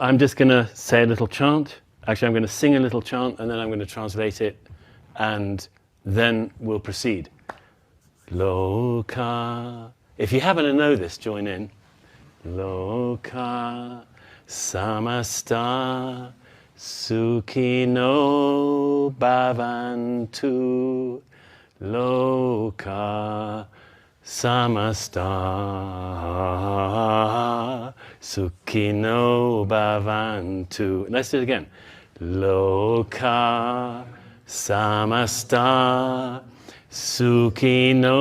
I'm just going to say a little chant. Actually, I'm going to sing a little chant, and then I'm going to translate it, and then we'll proceed. Loka. If you happen to know this, join in. Loka samasta sukhino bhavantu. Loka samasta sukhino bhavantu. Let's do it again. Loka samasta sukhino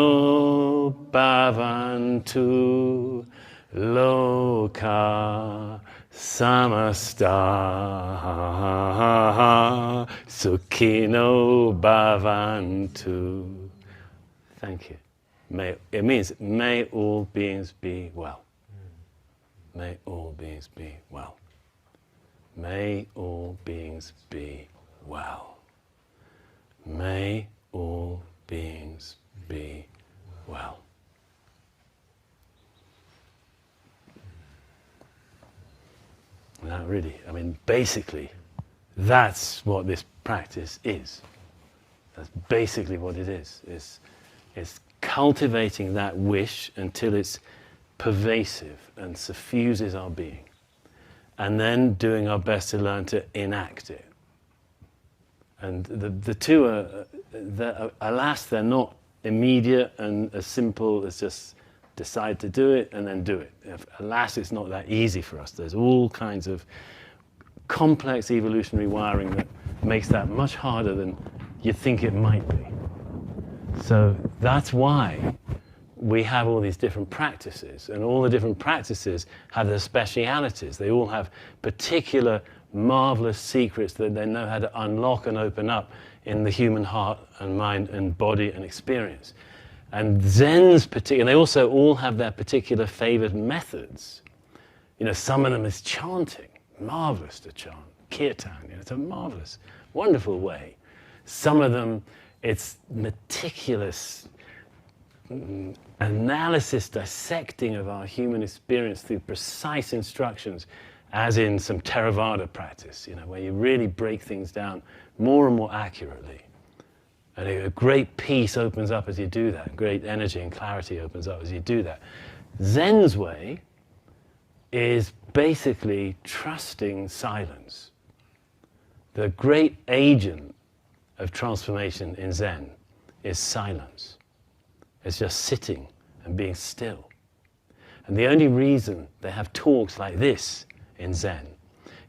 bhavantu. Loka samasta sukhino bhavantu. Thank you. It means, may all beings be well. May all beings be well. May all beings be well. May all beings be well. Now really, I mean, basically, that's what this practice is. That's basically what it is. It's cultivating that wish until it's pervasive and suffuses our being. And then doing our best to learn to enact it. And the two are, alas, they're not immediate and as simple as just decide to do it and then do it. Alas, it's not that easy for us. There's all kinds of complex evolutionary wiring that makes that much harder than you think it might be. So that's why we have all these different practices, and all the different practices have their specialities. They all have particular marvelous secrets that they know how to unlock and open up in the human heart and mind and body and experience. And Zen's particular, they also all have their particular favored methods. You know, some of them is chanting, marvelous to chant, kirtan, you know, it's a marvelous, wonderful way. Some of them, it's meticulous analysis, dissecting of our human experience through precise instructions, as in some Theravada practice, you know, where you really break things down more and more accurately. And a great peace opens up as you do that. Great energy and clarity opens up as you do that. Zen's way is basically trusting silence. The great agent of transformation in Zen is silence. It's just sitting and being still. And the only reason they have talks like this in Zen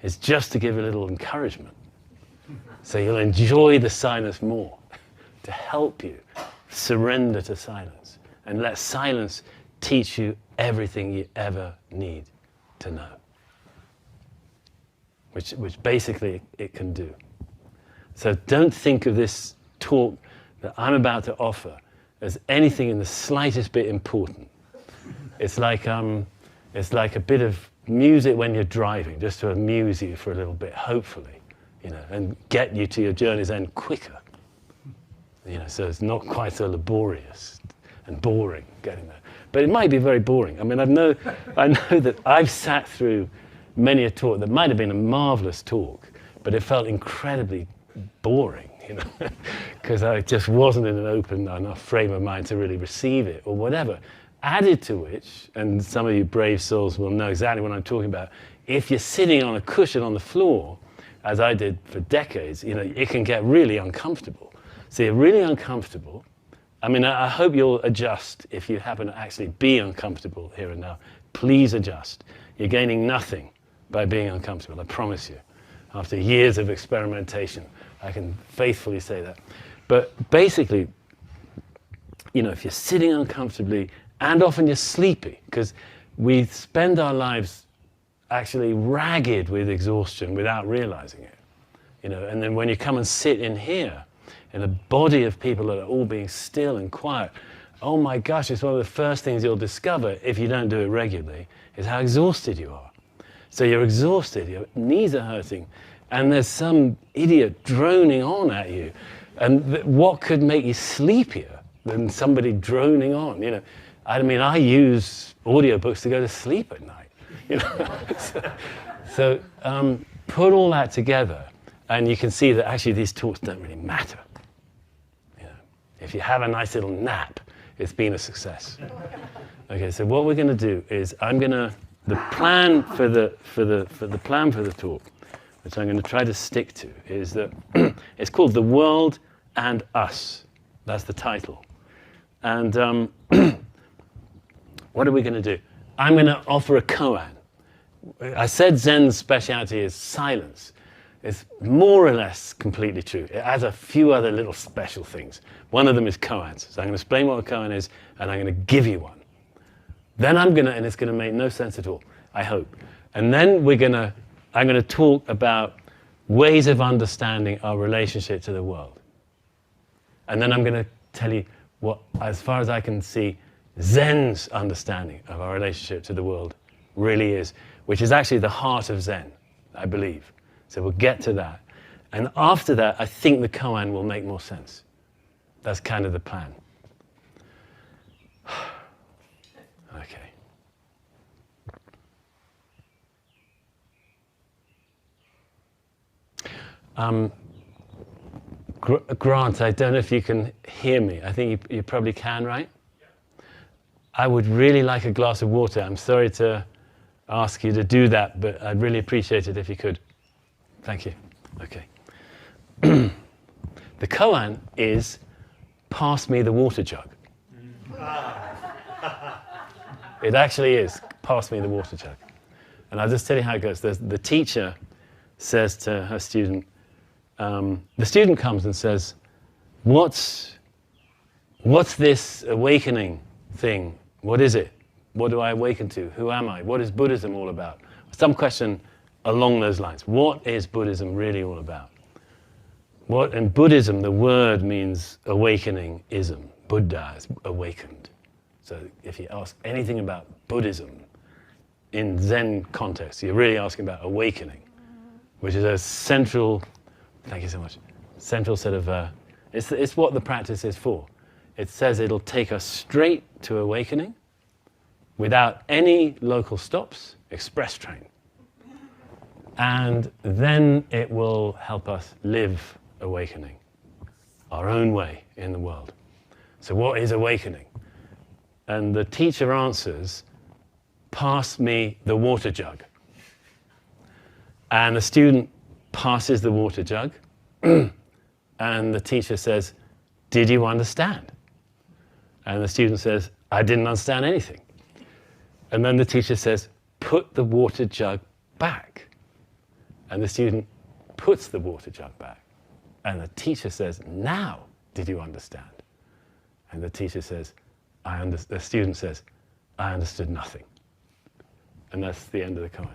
is just to give a little encouragement. So you'll enjoy the silence more, to help you surrender to silence and let silence teach you everything you ever need to know, which basically it can do. So don't think of this talk that I'm about to offer as anything in the slightest bit important. It's like a bit of music when you're driving, just to amuse you for a little bit, hopefully, you know, and get you to your journey's end quicker. You know, so it's not quite so laborious and boring getting there. But it might be very boring. I mean, I know that I've sat through many a talk that might have been a marvelous talk, but it felt incredibly boring, you know, because I just wasn't in an open enough frame of mind to really receive it or whatever. Added to which, and some of you brave souls will know exactly what I'm talking about, if you're sitting on a cushion on the floor, as I did for decades, you know, it can get really uncomfortable. So you're really uncomfortable. I mean, I hope you'll adjust if you happen to actually be uncomfortable here and now. Please adjust. You're gaining nothing by being uncomfortable, I promise you. After years of experimentation, I can faithfully say that. But basically, you know, if you're sitting uncomfortably, and often you're sleepy, because we spend our lives actually ragged with exhaustion without realizing it. You know, and then when you come and sit in here, in a body of people that are all being still and quiet, oh my gosh, it's one of the first things you'll discover if you don't do it regularly, is how exhausted you are. So you're exhausted, your knees are hurting, and there's some idiot droning on at you. And what could make you sleepier than somebody droning on? You know, I mean, I use audiobooks to go to sleep at night. You know? So put all that together, and you can see that actually these talks don't really matter. You know, if you have a nice little nap, it's been a success. Okay, so what we're going to do is the plan for the talk, which I'm going to try to stick to, is that it's called The World and Us. That's the title. And what are we going to do? I'm going to offer a koan. I said Zen's speciality is silence. It's more or less completely true. It has a few other little special things. One of them is koans. So I'm going to explain what a koan is, and I'm going to give you one. Then and it's going to make no sense at all, I hope. And then I'm going to talk about ways of understanding our relationship to the world. And then I'm going to tell you what, as far as I can see, Zen's understanding of our relationship to the world really is, which is actually the heart of Zen, I believe. So we'll get to that. And after that, I think the koan will make more sense. That's kind of the plan. Okay. Grant, I don't know if you can hear me. I think you probably can, right? Yeah. I would really like a glass of water. I'm sorry to ask you to do that, but I'd really appreciate it if you could. Thank you. Okay. The koan is, pass me the water jug. It actually is, pass me the water jug. And I'll just tell you how it goes. The teacher says to her student, the student comes and says, what's this awakening thing? What is it? What do I awaken to? Who am I? What is Buddhism all about? Some question along those lines. What is Buddhism really all about? In Buddhism, the word means awakening, ism. Buddha is awakened. So if you ask anything about Buddhism in Zen context, you're really asking about awakening, which is a central, thank you so much, central set of, it's what the practice is for. It says it'll take us straight to awakening without any local stops, express train. And then it will help us live awakening, our own way in the world. So what is awakening? And the teacher answers, pass me the water jug. And the student passes the water jug, and the teacher says, did you understand? And the student says, I didn't understand anything. And then the teacher says, put the water jug back. And the student puts the water jug back. And the teacher says, now did you understand? And the teacher says, the student says, I understood nothing. And that's the end of the koan.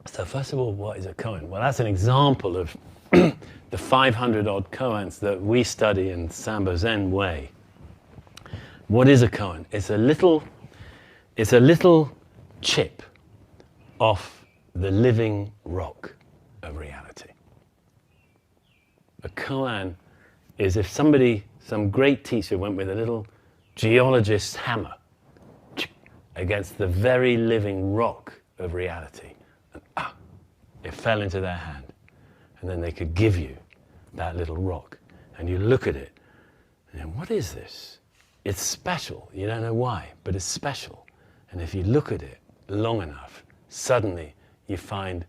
So first of all, what is a koan? Well, that's an example of the 500-odd koans that we study in Sambo Zen way. What is a koan? It's a little chip off the living rock of reality. A koan is if some great teacher went with a little geologist's hammer against the very living rock of reality. And it fell into their hand. And then they could give you that little rock. And you look at it, and what is this? It's special. You don't know why, but it's special. And if you look at it long enough, suddenly you find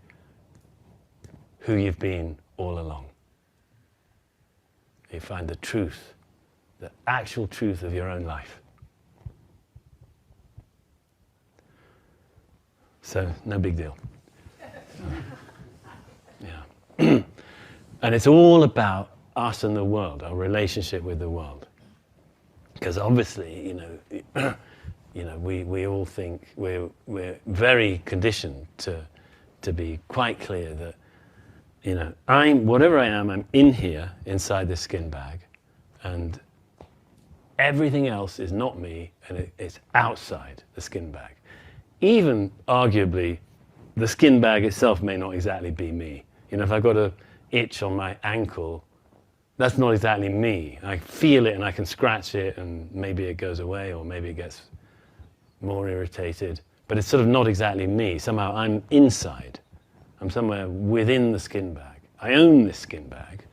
who you've been all along. You find the truth, the actual truth of your own life. So, no big deal. Yeah. And it's all about us and the world, our relationship with the world. Because obviously, we all think we're very conditioned to be quite clear that, whatever I am, I'm in here, inside this skin bag, and everything else is not me, and it's outside the skin bag. Even, arguably, the skin bag itself may not exactly be me. You know, if I've got an itch on my ankle, that's not exactly me. I feel it and I can scratch it and maybe it goes away or maybe it gets more irritated. But it's sort of not exactly me. Somehow I'm inside. I'm somewhere within the skin bag. I own this skin bag,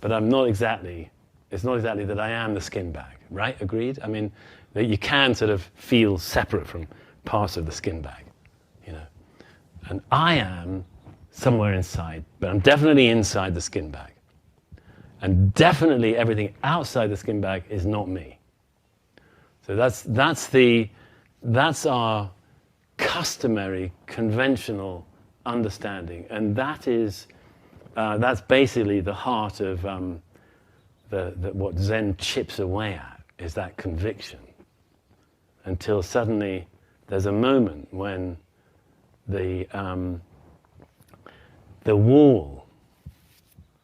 but I'm not exactly, it's not exactly that I am the skin bag, right? Agreed? I mean, that you can sort of feel separate from parts of the skin bag, you know. And I am somewhere inside, but I'm definitely inside the skin bag. And definitely everything outside the skin bag is not me. So that's our customary, conventional understanding, and that's basically the heart of what Zen chips away at, is that conviction. Until suddenly there's a moment when the wall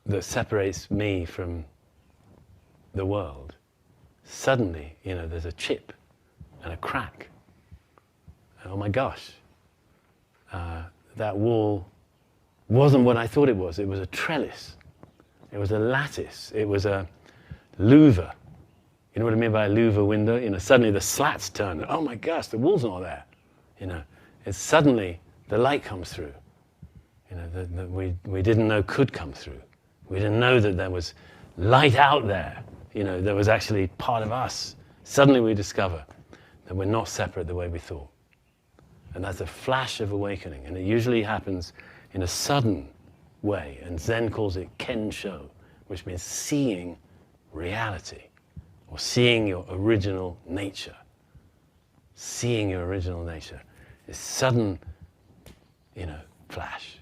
that separates me from the world, suddenly, you know, there's a chip and a crack. And oh my gosh, that wall wasn't what I thought it was. It was a trellis. It was a lattice. It was a louver. You know what I mean by a louver window? You know, suddenly the slats turn. Oh my gosh, the wall's not there. You know, it's suddenly the light comes through. You know, that we didn't know could come through. We didn't know that there was light out there. You know, there was actually part of us. Suddenly we discover that we're not separate the way we thought. And that's a flash of awakening. And it usually happens in a sudden way. And Zen calls it kensho, which means seeing reality, or seeing your original nature. Seeing your original nature. This sudden, you know, flash.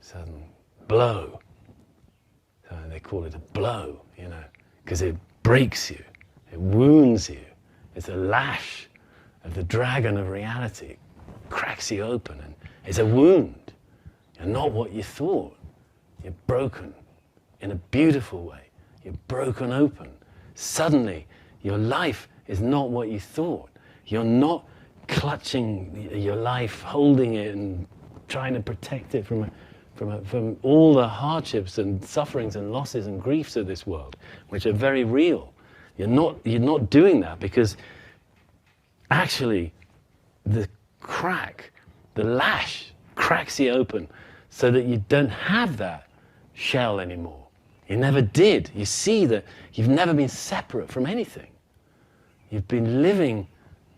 Sudden blow. So they call it a blow, you know, because it breaks you, it wounds you. It's a lash of the dragon of reality. It cracks you open, and it's a wound. You're not what you thought. You're broken in a beautiful way. You're broken open. Suddenly, your life is not what you thought. You're not clutching your life, holding it and trying to protect it from all the hardships and sufferings and losses and griefs of this world, which are very real. You're not doing that, because actually the crack, the lash, cracks you open so that you don't have that shell anymore. You never did. You see that you've never been separate from anything. You've been living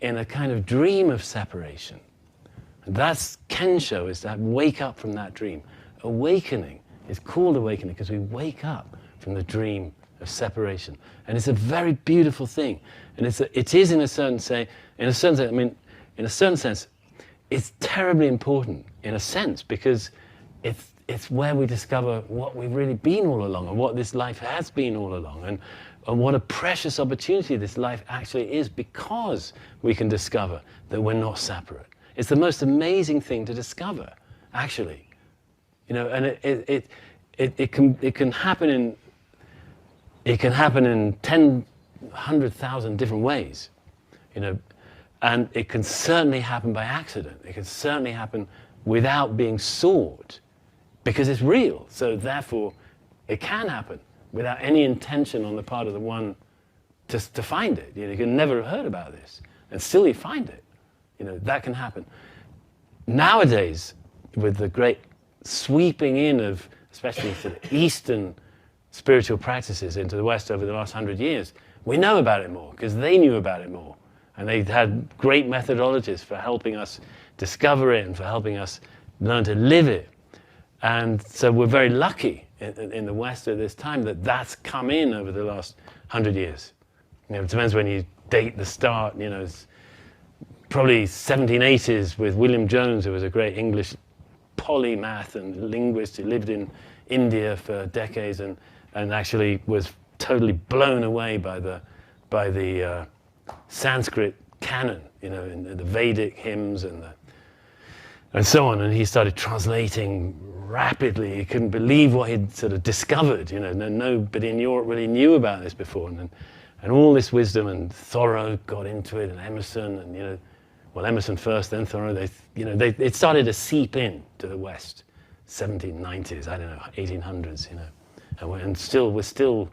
in a kind of dream of separation. And that's kensho, is to wake up from that dream. Awakening is called awakening because we wake up from the dream of separation. And it's a very beautiful thing. And it is in a certain sense, in a certain sense, it's terribly important in a sense, because it's where we discover what we've really been all along, and what this life has been all along, and what a precious opportunity this life actually is, because we can discover that we're not separate. It's the most amazing thing to discover, actually. You know, and it can happen in 10, 100,000 different ways, you know, and it can certainly happen by accident. It can certainly happen without being sought, because it's real. So therefore, it can happen without any intention on the part of the one to find it. You know, you can never have heard about this, and still you find it. You know, that can happen. Nowadays, with the great sweeping in of, especially sort of Eastern spiritual practices into the West over the last 100 years, we know about it more, because they knew about it more. And they had great methodologies for helping us discover it and for helping us learn to live it. And so we're very lucky in the West at this time that that's come in over the last 100 years. You know, it depends when you date the start. You know, it's probably 1780s with William Jones, who was a great English polymath and linguist who lived in India for decades and actually was totally blown away by the Sanskrit canon, you know, in the Vedic hymns and so on. And he started translating rapidly. He couldn't believe what he'd sort of discovered. You know, nobody in Europe really knew about this before. And all this wisdom, and Thoreau got into it, and Emerson, and you know, well, Emerson first, then Thoreau. It started to seep in to the West, 1790s, I don't know, 1800s, and we're still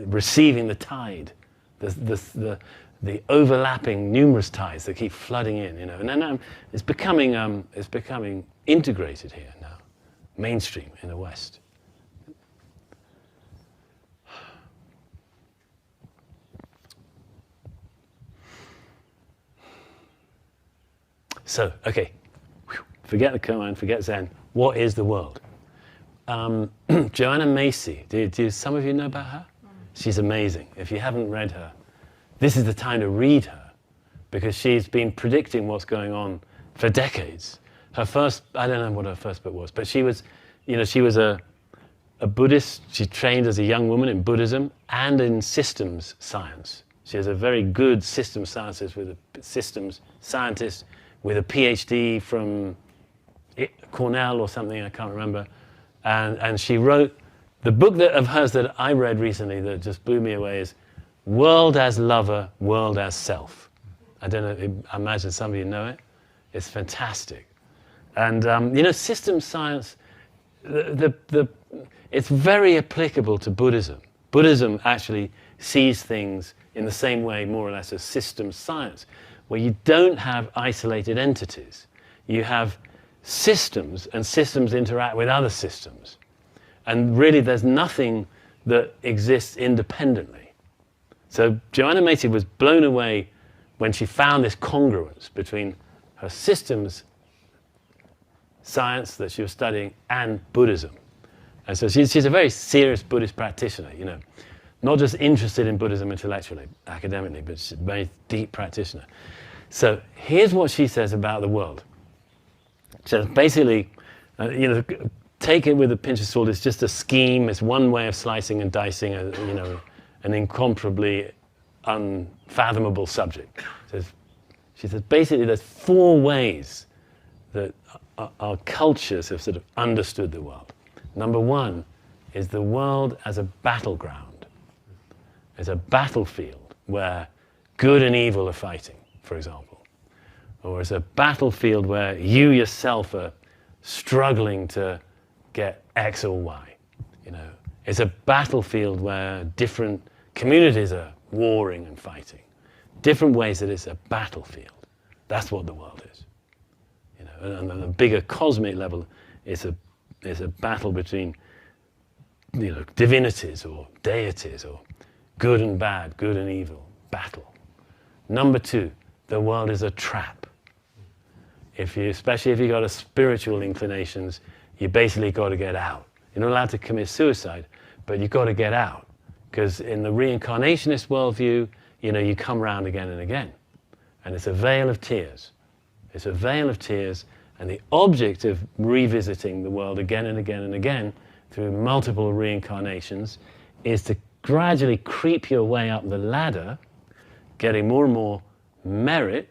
receiving the tide, the overlapping numerous tides that keep flooding in, and then it's becoming integrated here now, mainstream in the West. So, okay, forget the koan, forget Zen. What is the world? Joanna Macy, do some of you know about her? She's amazing. If you haven't read her, this is the time to read her, because she's been predicting what's going on for decades. Her first, I don't know what her first book was, but she was a Buddhist. She trained as a young woman in Buddhism and in systems science. She has a very good systems scientist with a PhD from Cornell or something, I can't remember. And she wrote, the book of hers that I read recently that just blew me away is World as Lover, World as Self. I don't know, I imagine some of you know it. It's fantastic. And systems science, it's very applicable to Buddhism. Buddhism actually sees things in the same way, more or less, as systems science, where you don't have isolated entities. You have systems, and systems interact with other systems. And really, there's nothing that exists independently. So Joanna Macy was blown away when she found this congruence between her systems science that she was studying and Buddhism. And so she's a very serious Buddhist practitioner, not just interested in Buddhism intellectually, academically, but she's a very deep practitioner. So here's what she says about the world. She says basically, take it with a pinch of salt. It's just a scheme. It's one way of slicing and dicing, an incomparably unfathomable subject. She says basically there's 4 ways that our cultures have sort of understood the world. Number 1 is the world as a battleground. It's a battlefield where good and evil are fighting, for example. Or it's a battlefield where you yourself are struggling to get X or Y. It's a battlefield where different communities are warring and fighting. Different ways that it's a battlefield. That's what the world is. And on a bigger cosmic level, it's a battle between divinities or deities or good and bad, good and evil, battle. Number 2, the world is a trap. Especially if you've got a spiritual inclinations, you basically got to get out. You're not allowed to commit suicide, but you've got to get out. Because in the reincarnationist worldview, you come round again and again. And it's a veil of tears. It's a veil of tears, and the object of revisiting the world again and again and again through multiple reincarnations is to gradually creep your way up the ladder, getting more and more merit,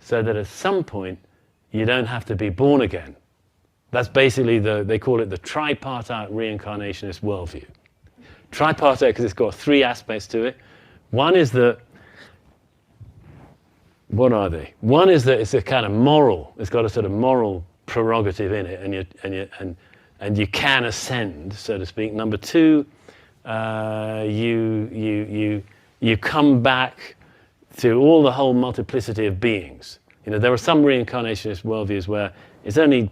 so that at some point you don't have to be born again. That's basically they call it the tripartite reincarnationist worldview. Tripartite because it's got 3 aspects to it. One is that, what are they? One is that it's a kind of moral. It's got a sort of moral prerogative in it, and you can ascend, so to speak. Number 2, you come back to all the whole multiplicity of beings. There are some reincarnationist worldviews where it's only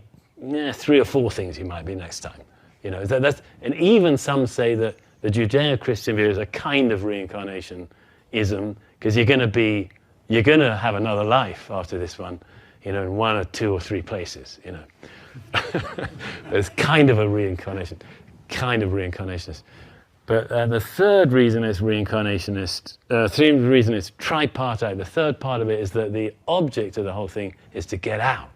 3 or 4 things you might be next time. And even some say that the Judeo-Christian view is a kind of reincarnationism, because you're going to have another life after this one, in 1 or 2 or 3 places. There's kind of a reincarnation, kind of reincarnationist. But the third reason it's reincarnationist, third reason it's tripartite. The third part of it is that the object of the whole thing is to get out,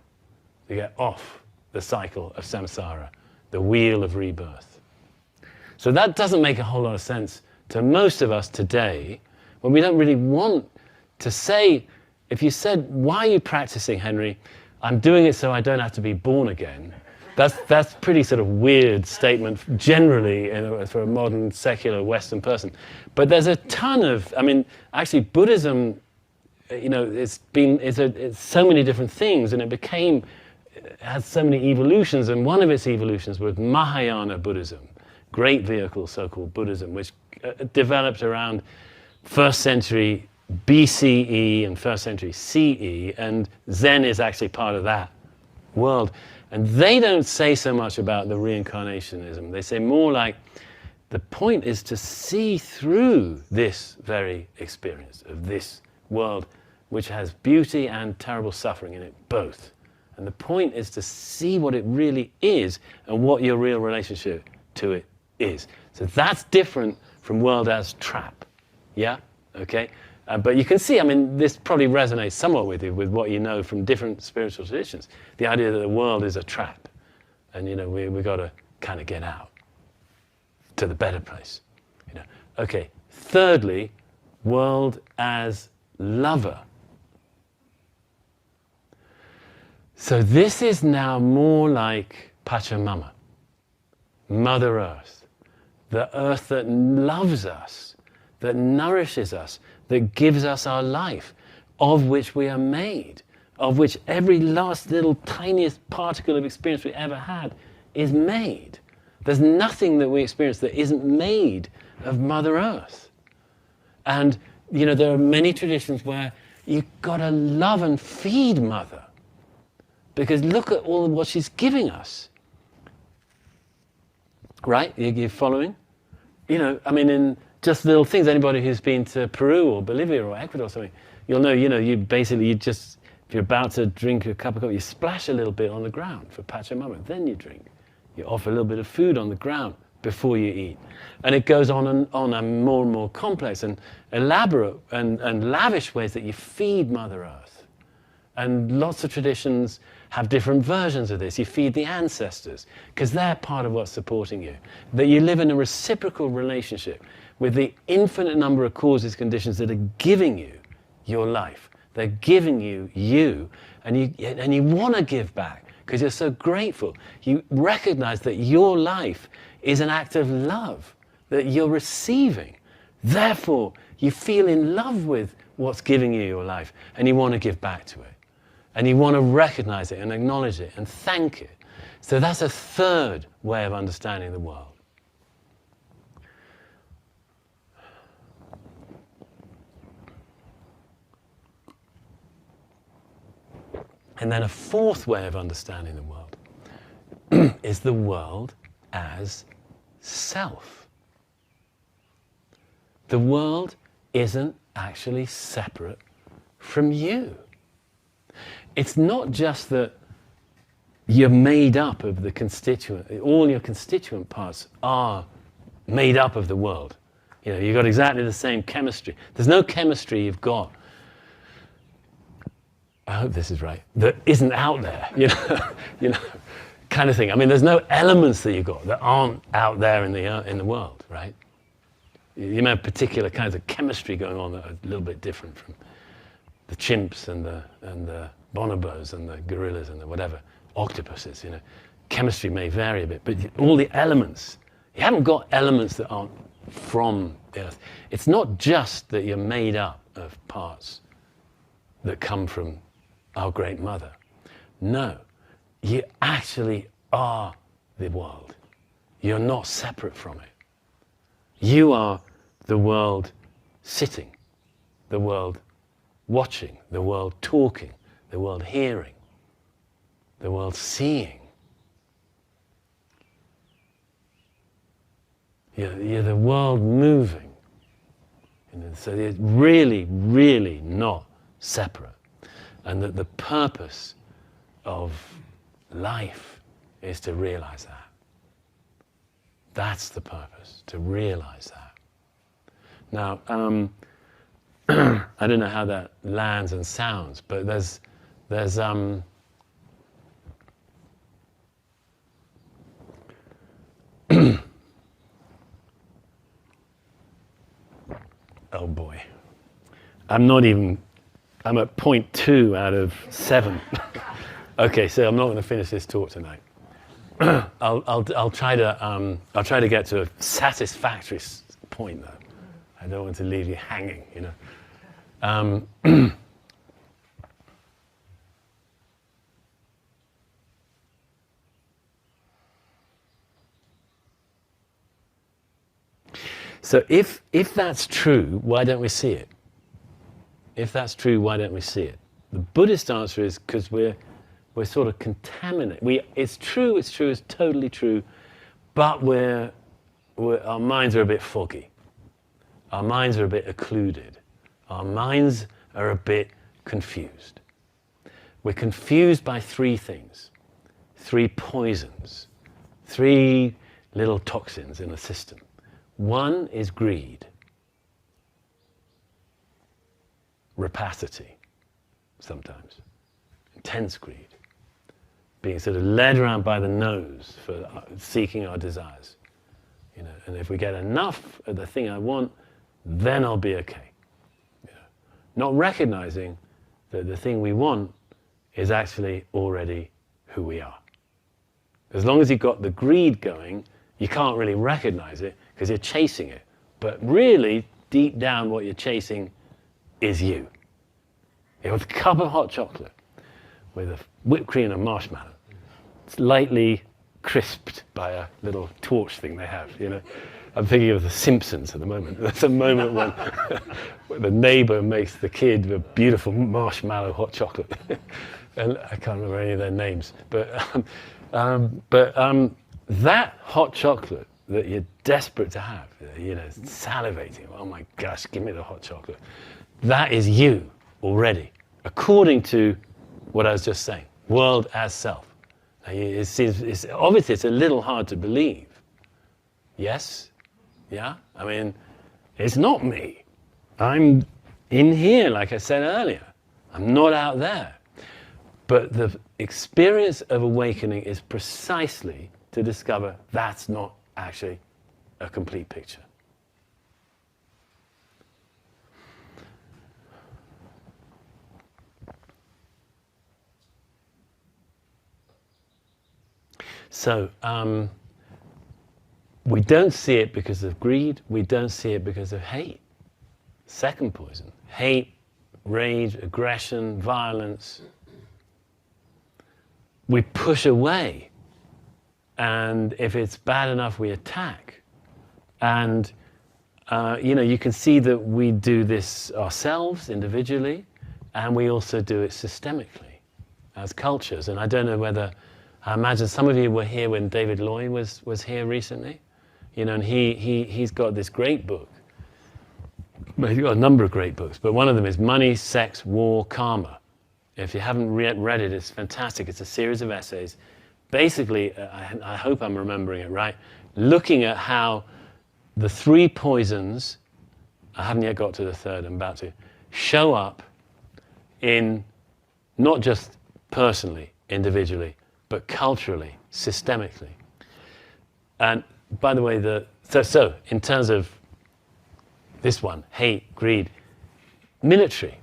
to get off the cycle of samsara, the wheel of rebirth. So that doesn't make a whole lot of sense to most of us today, when we don't really want to say, if you said, why are you practicing, Henry? I'm doing it so I don't have to be born again. That's pretty sort of weird statement generally for a modern secular Western person. But there's a ton of, actually Buddhism it's so many different things, and it has so many evolutions, and one of its evolutions was Mahayana Buddhism, great vehicle, so-called Buddhism, which developed around 1st century BCE and 1st century CE, and Zen is actually part of that world. And they don't say so much about the reincarnationism. They say more like, the point is to see through this very experience of this world, which has beauty and terrible suffering in it, both. And the point is to see what it really is and what your real relationship to it is. So that's different from world as trap. Yeah? Okay? But you can see, this probably resonates somewhat with you, with what you know from different spiritual traditions. The idea that the world is a trap. And, we've got to kind of get out to the better place. Okay. Thirdly, world as lover. So this is now more like Pachamama, Mother Earth, the earth that loves us, that nourishes us, that gives us our life, of which we are made, of which every last little tiniest particle of experience we ever had is made. There's nothing that we experience that isn't made of Mother Earth. And, there are many traditions where you've got to love and feed Mother. Because look at all what she's giving us. Right? You're following? In just little things. Anybody who's been to Peru or Bolivia or Ecuador or something, you'll know, if you're about to drink a cup of coffee, you splash a little bit on the ground for Pachamama, then you drink. You offer a little bit of food on the ground before you eat. And it goes on and on, and more complex and elaborate and lavish ways that you feed Mother Earth. And lots of traditions have different versions of this. You feed the ancestors, because they're part of what's supporting you. That you live in a reciprocal relationship with the infinite number of causes, conditions that are giving you your life. They're giving you, and you want to give back, because you're so grateful. You recognize that your life is an act of love, that you're receiving. Therefore, you feel in love with what's giving you your life, and you want to give back to it. And you want to recognize it and acknowledge it and thank it. So that's a third way of understanding the world. And then a fourth way of understanding the world is the world as self. The world isn't actually separate from you. It's not just that you're made up of the constituent, all your constituent parts are made up of the world. You've got exactly the same chemistry. There's no chemistry you've got, I hope this is right, that isn't out there, kind of thing. There's no elements that you've got that aren't out there in the world, right? You may have particular kinds of chemistry going on that are a little bit different from the chimps and the bonobos and the gorillas and the whatever, octopuses, Chemistry may vary a bit, but all the elements, you haven't got elements that aren't from the earth. It's not just that you're made up of parts that come from our great mother. No, you actually are the world. You're not separate from it. You are the world sitting, the world watching, the world talking, the world hearing, the world seeing. You're the world moving. So it's really, really not separate. And that the purpose of life is to realize that. That's the purpose, to realize that. Now, I don't know how that lands and sounds, but there's oh boy. I'm at 0.2 out of 7. Okay, so I'm not going to finish this talk tonight. I'll try to get to a satisfactory point though. I don't want to leave you hanging, So if that's true, why don't we see it? If that's true, why don't we see it? The Buddhist answer is because we're sort of contaminated. It's true, it's totally true, but our minds are a bit foggy. Our minds are a bit occluded. Our minds are a bit confused. We're confused by three things, three poisons, three little toxins in the system. One is greed, rapacity, sometimes, intense greed, being sort of led around by the nose for seeking our desires. You know, and if we get enough of the thing I want, then I'll be okay. You know, not recognizing that the thing we want is actually already who we are. As long as you've got the greed going, you can't really recognize it because you're chasing it. But really, deep down, what you're chasing is you. You have a cup of hot chocolate with a whipped cream and marshmallow. It's lightly crisped by a little torch thing they have, you know. I'm thinking of The Simpsons at the moment. There's a moment when the neighbor makes the kid a beautiful marshmallow hot chocolate. And I can't remember any of their names. But that hot chocolate that you're desperate to have, you know, salivating, oh my gosh, give me the hot chocolate. That is you already, according to what I was just saying, world as self. Obviously it's a little hard to believe. Yes? Yeah? I mean, it's not me. I'm in here, like I said earlier. I'm not out there. But the experience of awakening is precisely to discover that's not actually a complete picture. So, we don't see it because of greed, we don't see it because of hate. Second poison. Hate, rage, aggression, violence. We push away, and if it's bad enough, we attack. And, you know, you can see that we do this ourselves, individually, and we also do it systemically, as cultures. And I don't know whether, I imagine some of you were here when David Loy was here recently. You know, and he's got this great book. Well, he's got a number of great books, but one of them is Money, Sex, War, Karma. If you haven't read it, it's fantastic. It's a series of essays. Basically, I hope I'm remembering it right, looking at how the three poisons, I haven't yet got to the third, I'm about to, show up in not just personally, individually, but culturally, systemically. And by the way, so in terms of this one, hate, greed, militaries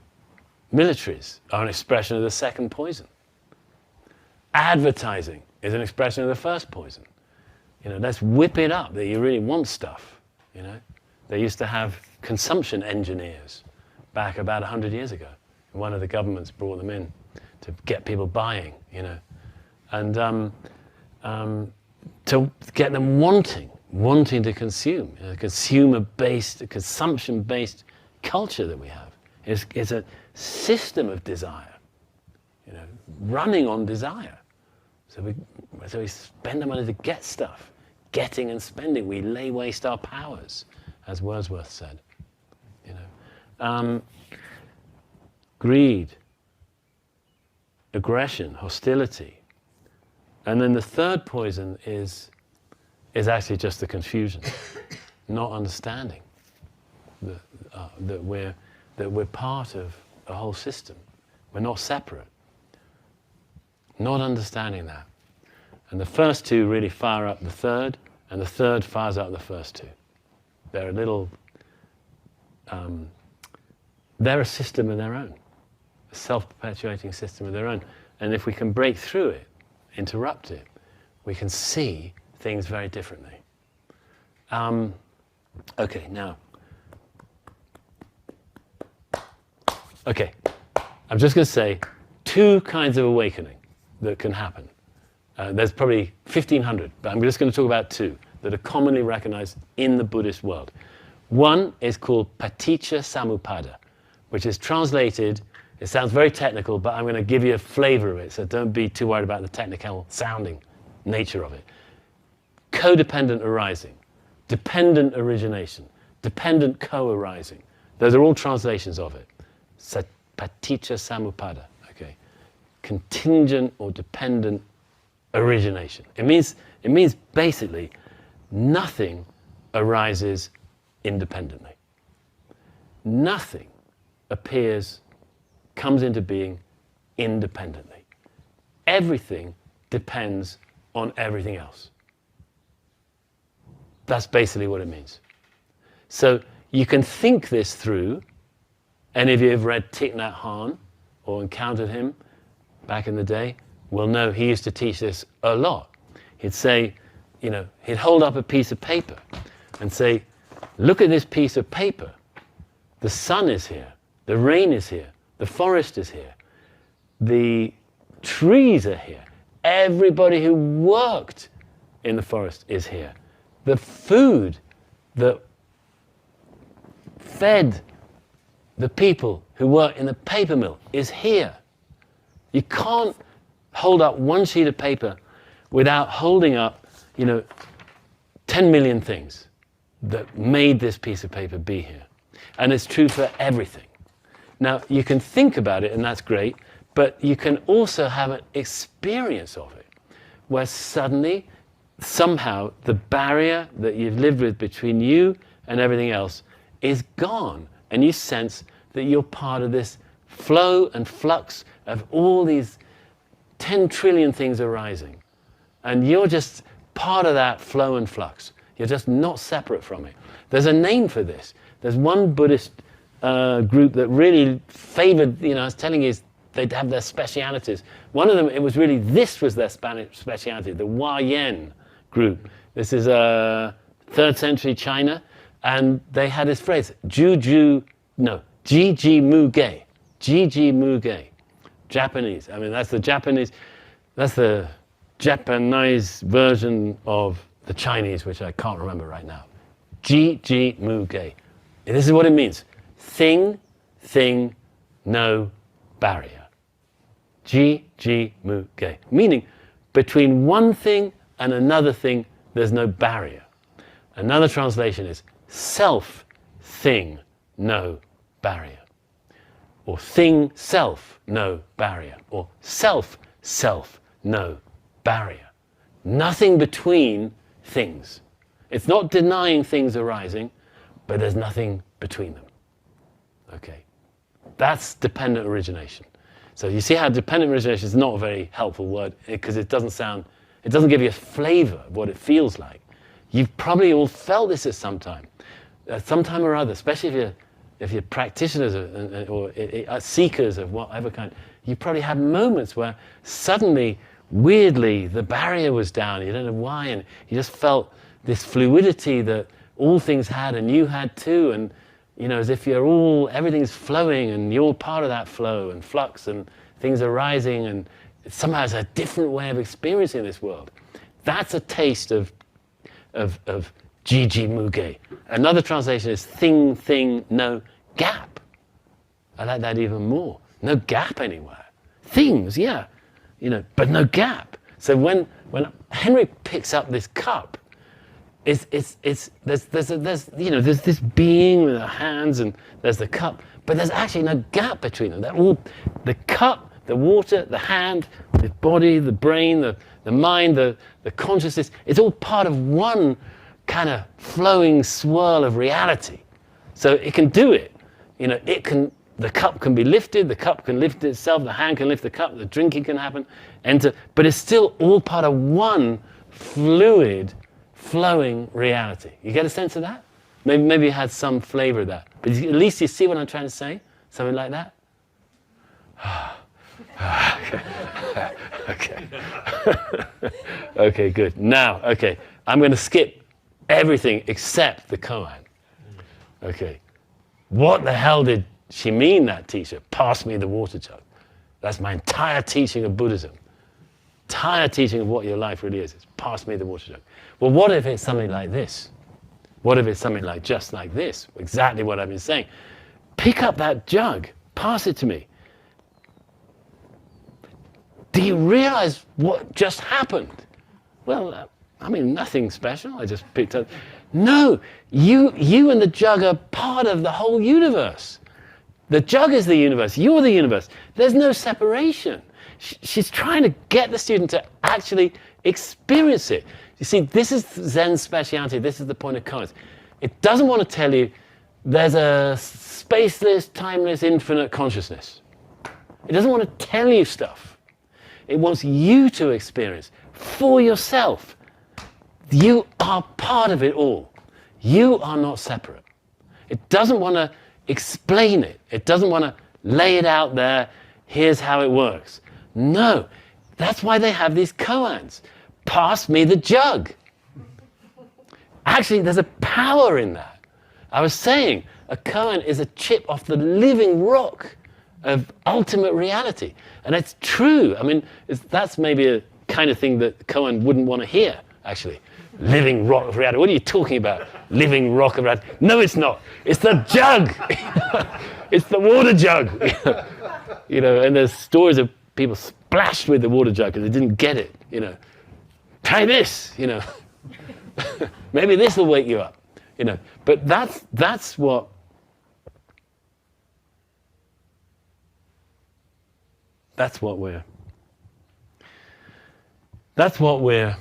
are an expression of the second poison. Advertising is an expression of the first poison. You know, let's whip it up that you really want stuff, you know. They used to have consumption engineers back about 100 years ago. One of the governments brought them in to get people buying, you know. And to get them wanting to consume. You know, consumer-based, consumption-based culture that we have is a system of desire, you know, running on desire. So we spend the money to get stuff, getting and spending. We lay waste our powers, as Wordsworth said. You know, greed, aggression, hostility. And then the third poison is actually just the confusion, not understanding that we're part of a whole system. We're not separate. Not understanding that. And the first two really fire up the third, and the third fires up the first two. They're a little, they're a system of their own, a self-perpetuating system of their own. And if we can break through it, interrupt it, we can see things very differently. Okay, now. Okay, I'm just going to say two kinds of awakening that can happen. There's probably 1,500, but I'm just going to talk about two that are commonly recognized in the Buddhist world. One is called paticca samuppada, which is translated, it sounds very technical, but I'm going to give you a flavor of it, so don't be too worried about the technical sounding nature of it. Codependent arising, dependent origination, dependent co-arising. Those are all translations of it. Paticca samuppada, okay. Contingent or dependent origination. It means basically nothing arises independently. Nothing comes into being independently. Everything depends on everything else. That's basically what it means. So you can think this through. Any of you have read Thich Nhat Hanh or encountered him back in the day will know he used to teach this a lot. He'd say, he'd hold up a piece of paper and say, look at this piece of paper. The sun is here, the rain is here, the forest is here, the trees are here, everybody who worked in the forest is here. The food that fed the people who work in the paper mill is here. You can't hold up one sheet of paper without holding up, 10 million things that made this piece of paper be here. And it's true for everything. Now, you can think about it, and that's great, but you can also have an experience of it, where suddenly, somehow, the barrier that you've lived with between you and everything else is gone, and you sense that you're part of this flow and flux of all these 10 trillion things arising. And you're just part of that flow and flux. You're just not separate from it. There's a name for this. There's one Buddhist group that really favored, I was telling you, they'd have their specialities. One of them, this was their speciality, the Hua Yen group. This is 3rd century China, and they had this phrase, Jiji Mu Ge. Jiji Mu Ge. Japanese. That's the Japanese version of the Chinese, which I can't remember right now. Jiji Mu Ge. This is what it means. Thing, no barrier. Jiji Mu Ge. Meaning, between one thing and another thing, there's no barrier. Another translation is self, thing, no barrier. Or thing, self, no barrier. Or self, no barrier. Nothing between things. It's not denying things arising, but there's nothing between them. Okay? That's dependent origination. So you see how dependent origination is not a very helpful word, because it doesn't give you a flavor of what it feels like. You've probably all felt this at some time or other, especially if you're practitioners or seekers of whatever kind. You probably had moments where suddenly, weirdly, the barrier was down. You don't know why, and you just felt this fluidity that all things had and you had too, and as if everything's flowing and you're part of that flow and flux and things are rising, and somehow it's a different way of experiencing this world. That's a taste of Jiji Muge. Another translation is thing, no gap. I like that even more. No gap anywhere. Things, yeah, but no gap. So when Henry picks up this cup, there's this being with the hands and there's the cup, but there's actually no gap between them. They're all the cup, the water, the hand, the body, the brain, the mind, the consciousness. It's all part of one kind of flowing swirl of reality. So it can do it. The cup can be lifted, the cup can lift itself, the hand can lift the cup, the drinking can happen, but it's still all part of one fluid, flowing reality. You get a sense of that? Maybe you had some flavor of that. But at least you see what I'm trying to say? Something like that? Okay. Okay, good. Now, I'm going to skip everything except the koan. Okay. What the hell did she mean, that teacher? Pass me the water jug. That's my entire teaching of Buddhism. Entire teaching of what your life really is. It's pass me the water jug. Well, what if it's something like this? What if it's something like just like this? Exactly what I've been saying. Pick up that jug, pass it to me. Do you realize what just happened? Well, I mean, nothing special. I just picked up. No, you and the jug are part of the whole universe. The jug is the universe. You're the universe. There's no separation. She's trying to get the student to actually experience it. You see, this is Zen's speciality. This is the point of koans. It doesn't want to tell you there's a spaceless, timeless, infinite consciousness. It doesn't want to tell you stuff. It wants you to experience for yourself. You are part of it all. You are not separate. It doesn't want to explain it. It doesn't want to lay it out there. Here's how it works. No, that's why they have these koans. Pass me the jug. Actually, there's a power in that. I was saying a koan is a chip off the living rock of ultimate reality. And it's true. I mean, that's maybe a kind of thing that Cohen wouldn't want to hear, actually. Living rock of reality. What are you talking about? Living rock of reality. No, it's not. It's the jug. It's the water jug. You know, and there's stories of people splashed with the water jug because they didn't get it, you know. Try this, you know. Maybe this will wake you up, you know. But that's what we're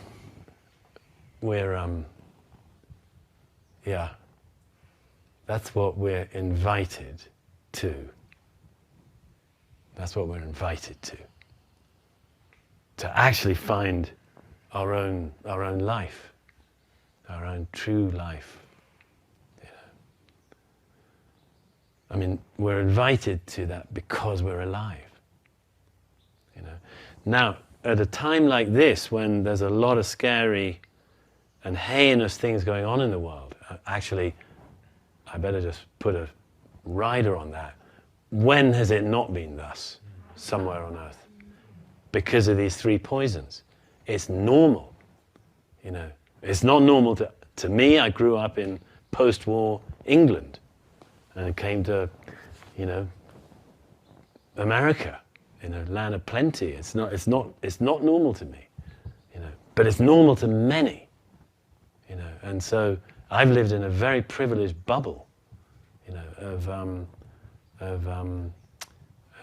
invited to. That's what we're invited to. To actually find our own life, our own true life. You know. I mean, we're invited to that because we're alive. You know. Now, at a time like this, when there's a lot of scary and heinous things going on in the world, actually, I better just put a rider on that. When has it not been thus, somewhere on earth? Because of these three poisons. It's normal, you know. It's not normal to me. I grew up in post-war England and came to, you know, America, in a land of plenty. It's not normal to me, you know. But it's normal to many, you know. And so I've lived in a very privileged bubble, you know,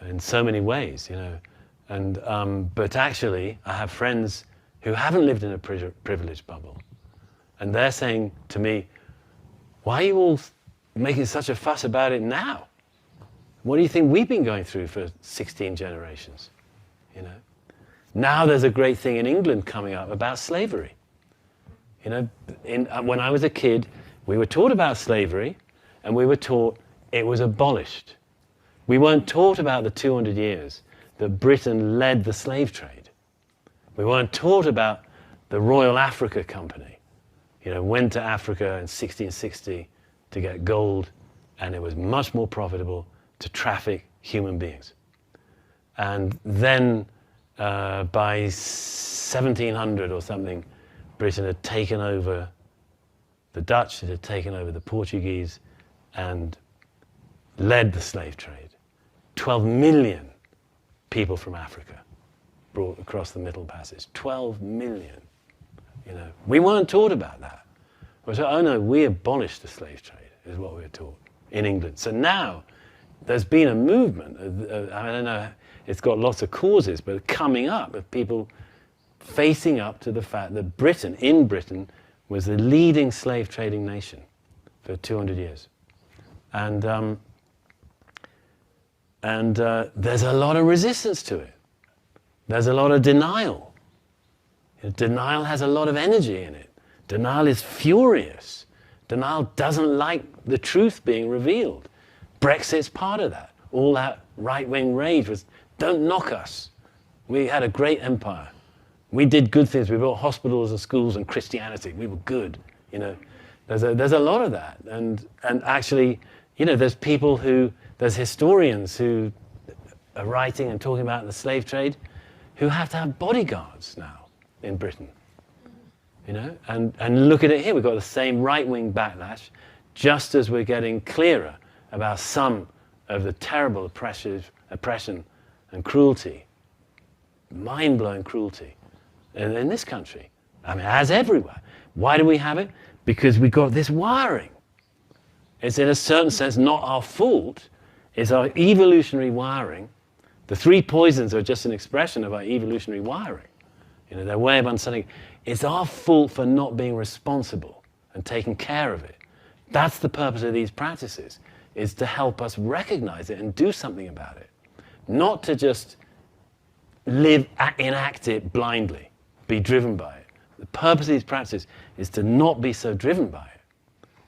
in so many ways, you know. And but actually, I have friends who haven't lived in a privileged bubble, and they're saying to me, "Why are you all making such a fuss about it now? What do you think we've been going through for 16 generations? You know, now there's a great thing in England coming up about slavery. You know, when I was a kid, we were taught about slavery, and we were taught it was abolished. We weren't taught about the 200 years that Britain led the slave trade. We weren't taught about the Royal Africa Company. You know, went to Africa in 1660 to get gold, and it was much more profitable to traffic human beings. And then by 1700 or something, Britain had taken over the Dutch, it had taken over the Portuguese, and led the slave trade. 12 million people from Africa brought across the Middle Passage. 12 million. You know, we weren't taught about that. We were taught, oh no, we abolished the slave trade, is what we were taught in England. So now there's been a movement. I don't know, it's got lots of causes, but coming up of people facing up to the fact that Britain was the leading slave trading nation for 200 years. And there's a lot of resistance to it. There's a lot of denial. You know, denial has a lot of energy in it. Denial is furious. Denial doesn't like the truth being revealed. Brexit's part of that. All that right-wing rage was, don't knock us. We had a great empire. We did good things. We built hospitals and schools and Christianity. We were good. You know, there's a lot of that. And actually, you know, there's historians who are writing and talking about the slave trade who have to have bodyguards now in Britain. you know, and look at it here. We've got the same right-wing backlash, just as we're getting clearer about some of the terrible oppression and cruelty, mind-blowing cruelty in this country. I mean, as everywhere. Why do we have it? Because we've got this wiring. It's in a certain sense not our fault. It's our evolutionary wiring. The three poisons are just an expression of our evolutionary wiring. You know, their way of understanding. It's our fault for not being responsible and taking care of it. That's the purpose of these practices, is to help us recognize it and do something about it. Not to just enact it blindly, be driven by it. The purpose of these practices is to not be so driven by it,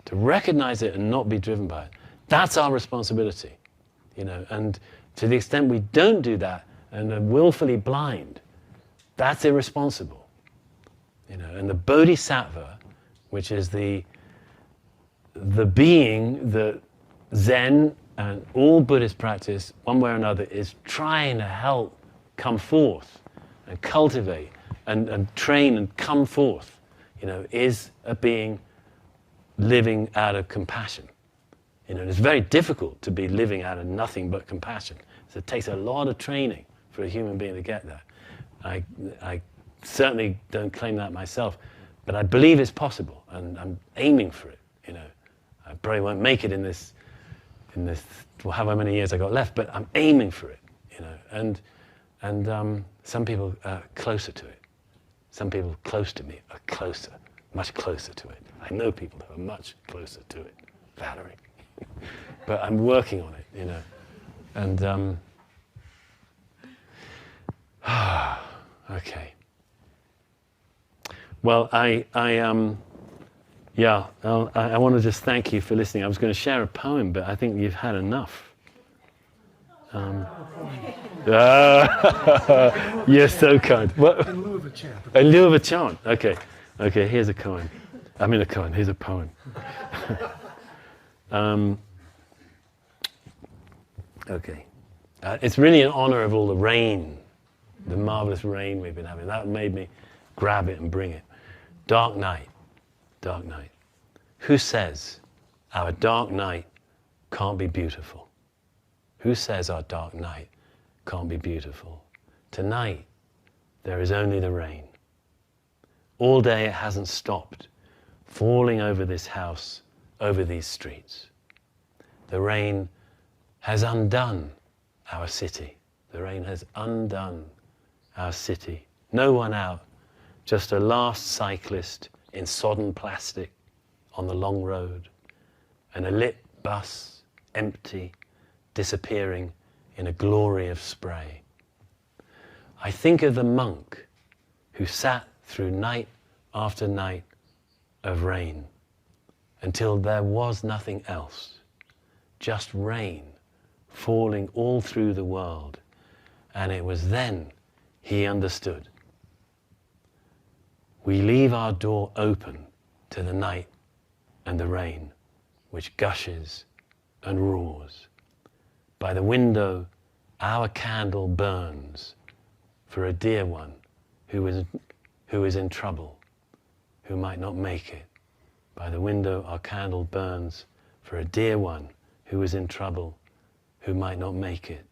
to recognize it and not be driven by it. That's our responsibility, you know. And to the extent we don't do that and are willfully blind, that's irresponsible, you know. And the bodhisattva, which is the being that Zen and all Buddhist practice, one way or another, is trying to help come forth and cultivate and train and come forth, you know, is a being living out of compassion. You know, and it's very difficult to be living out of nothing but compassion. So it takes a lot of training for a human being to get there. I certainly don't claim that myself, but I believe it's possible, and I'm aiming for it, you know. I probably won't make it in this, well, however many years I got left, but I'm aiming for it, you know. And some people are closer to it. Some people close to me are closer, much closer to it. I know people who are much closer to it, Valerie. But I'm working on it, you know. And okay. Well, I want to just thank you for listening. I was going to share a poem, but I think you've had enough. You're so kind. What? In lieu of a chant. In lieu of a chant. Okay. Okay, here's a koan. I mean a koan, here's a poem. Okay. It's really in honor of all the rain, the marvelous rain we've been having. That made me grab it and bring it. Dark night, dark night. Who says our dark night can't be beautiful? Who says our dark night can't be beautiful? Tonight, there is only the rain. All day it hasn't stopped, falling over this house, over these streets. The rain has undone our city. The rain has undone our city. No one out, just a last cyclist in sodden plastic on the long road, and a lit bus, empty, disappearing in a glory of spray. I think of the monk who sat through night after night of rain until there was nothing else, just rain falling all through the world, and it was then he understood. We leave our door open to the night and the rain, which gushes and roars. By the window, our candle burns for a dear one who is in trouble, who might not make it. By the window, our candle burns for a dear one who is in trouble, who might not make it.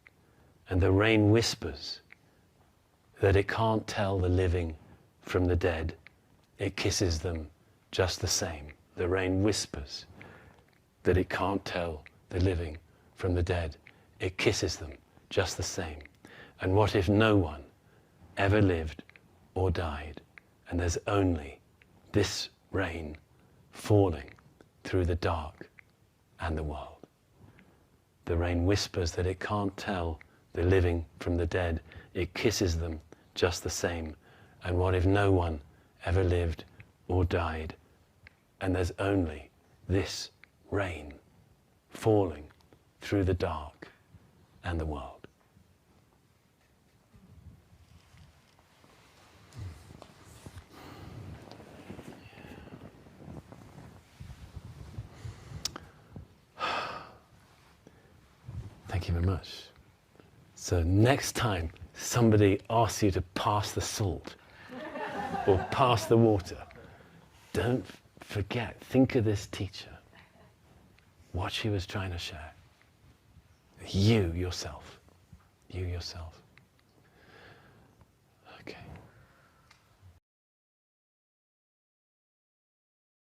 And the rain whispers that it can't tell the living from the dead. It kisses them just the same. The rain whispers that it can't tell the living from the dead. It kisses them just the same. And what if no one ever lived or died, and there's only this rain falling through the dark and the world? The rain whispers that it can't tell the living from the dead. It kisses them just the same. And what if no one ever lived or died, and there's only this rain falling through the dark and the world? Thank you very much. So next time somebody asks you to pass the salt or pass the water, don't forget, think of this teacher, what she was trying to share. You yourself.